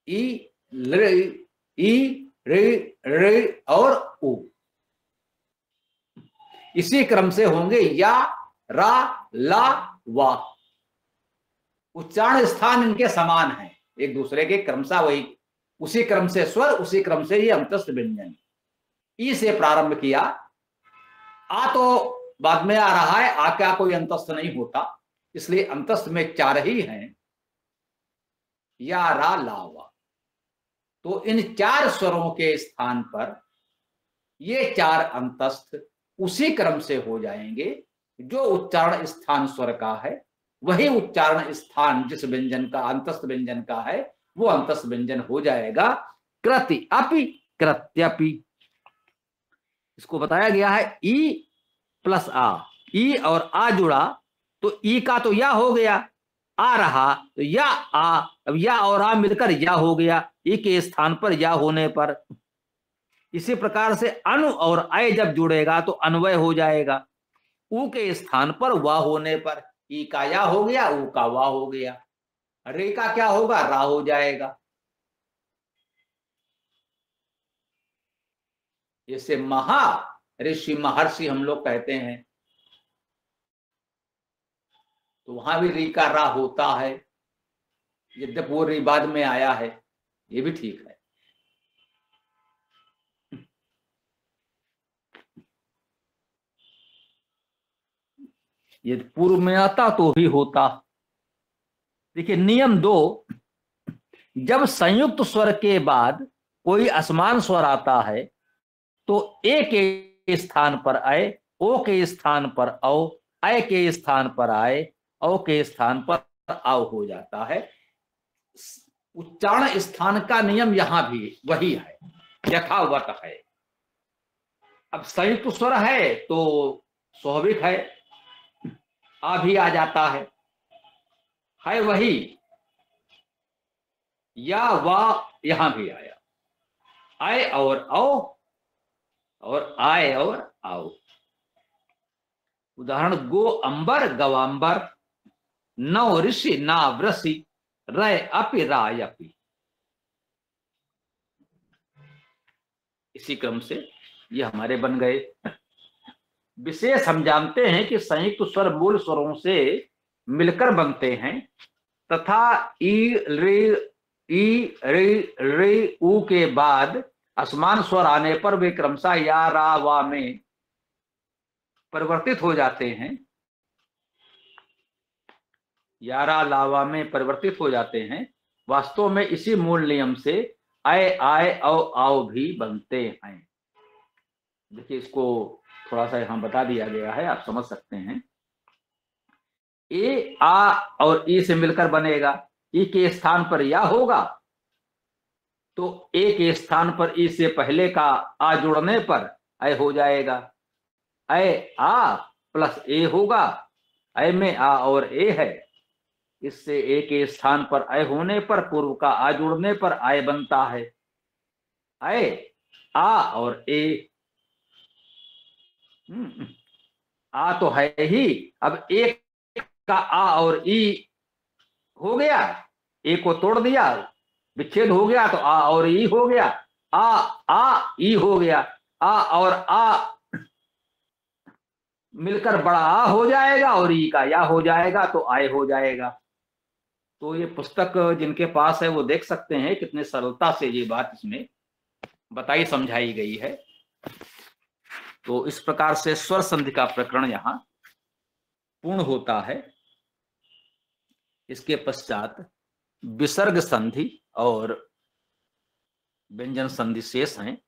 ई रे और उ। इसी क्रम से होंगे या, रा, ला, वा। उच्चारण स्थान इनके समान है, एक दूसरे के क्रमशः वही, उसी क्रम से स्वर, उसी क्रम से ये अंतस्थ व्यंजन। ई से प्रारंभ किया, आ तो बाद में आ रहा है, आ क्या कोई अंतस्थ नहीं होता, इसलिए अंतस्थ में 4 ही हैं, या, रा, ला, वा। तो इन 4 स्वरों के स्थान पर ये 4 अंतस्थ उसी क्रम से हो जाएंगे, जो उच्चारण स्थान स्वर का है वही उच्चारण स्थान जिस व्यंजन का, अंतस्थ व्यंजन का है, वो अंतस्थ व्यंजन हो जाएगा। कृति अपि, कृत्यपि। इसको बताया गया है ई प्लस आ, ई और आ जुड़ा तो ई का तो या हो गया, आ रहा तो या आ, अब या और आ मिलकर या हो गया, ई के स्थान पर या होने पर। इसी प्रकार से अनु और अय जब जुड़ेगा तो अन्वय हो जाएगा, ऊ के स्थान पर वा होने पर ई का या हो गया, ऊ का वा हो गया, रे का क्या होगा, रा हो जाएगा। जैसे महा ऋषि, महर्षि हम लोग कहते हैं, तो वहां भी री का रा होता है, यद्यपि वो री बाद में आया है, ये भी ठीक है। यदि पूर्व में आता तो भी होता। देखिए नियम 2, जब संयुक्त स्वर के बाद कोई असमान स्वर आता है तो ए के स्थान पर अय, ओ के स्थान पर औ, अय के स्थान पर आय, औ के स्थान पर आव हो जाता है। उच्चारण स्थान का नियम यहां भी वही है, यथावत है। अब संयुक्त स्वर है तो स्वाभाविक है आ भी आ जाता है वही, या वा यहां भी आया, आय और औ और आय और आओ। उदाहरण गो अंबर, गवांबर, नौ ऋषि, ना वृषि, रय अपि, राय अपि। इसी क्रम से ये हमारे बन गए। विशेष हम जानते हैं कि संयुक्त स्वर मूल स्वरों से मिलकर बनते हैं तथा ई रे उ के बाद असमान स्वर आने पर वे क्रमशः या, रा, वा में परिवर्तित हो जाते हैं, या, रा, ला, वा में परिवर्तित हो जाते हैं। वास्तव में इसी मूल नियम से अय, आय, औ, आओ भी बनते हैं। देखिए इसको थोड़ा सा यहां बता दिया गया है, आप समझ सकते हैं। ए, आ और ई से मिलकर बनेगा, ई के स्थान पर या होगा तो ए के स्थान पर ई से पहले का आ जुड़ने पर अय हो जाएगा, अय आ प्लस ए होगा, अय में आ और ए है, इससे ए के स्थान पर अय होने पर पूर्व का आ जुड़ने पर आय बनता है, अय आ और ए। आ तो है ही, अब एक का आ और ई हो गया, ए को तोड़ दिया, विच्छेद हो गया तो आ और ई हो गया, आ ई हो गया, आ और आ मिलकर बड़ा आ हो जाएगा और ई का या हो जाएगा तो आय हो जाएगा। तो ये पुस्तक जिनके पास है वो देख सकते हैं कितने सरलता से ये बात इसमें बताई समझाई गई है। तो इस प्रकार से स्वर संधि का प्रकरण यहां पूर्ण होता है। इसके पश्चात विसर्ग संधि और व्यंजन संधि शेष हैं।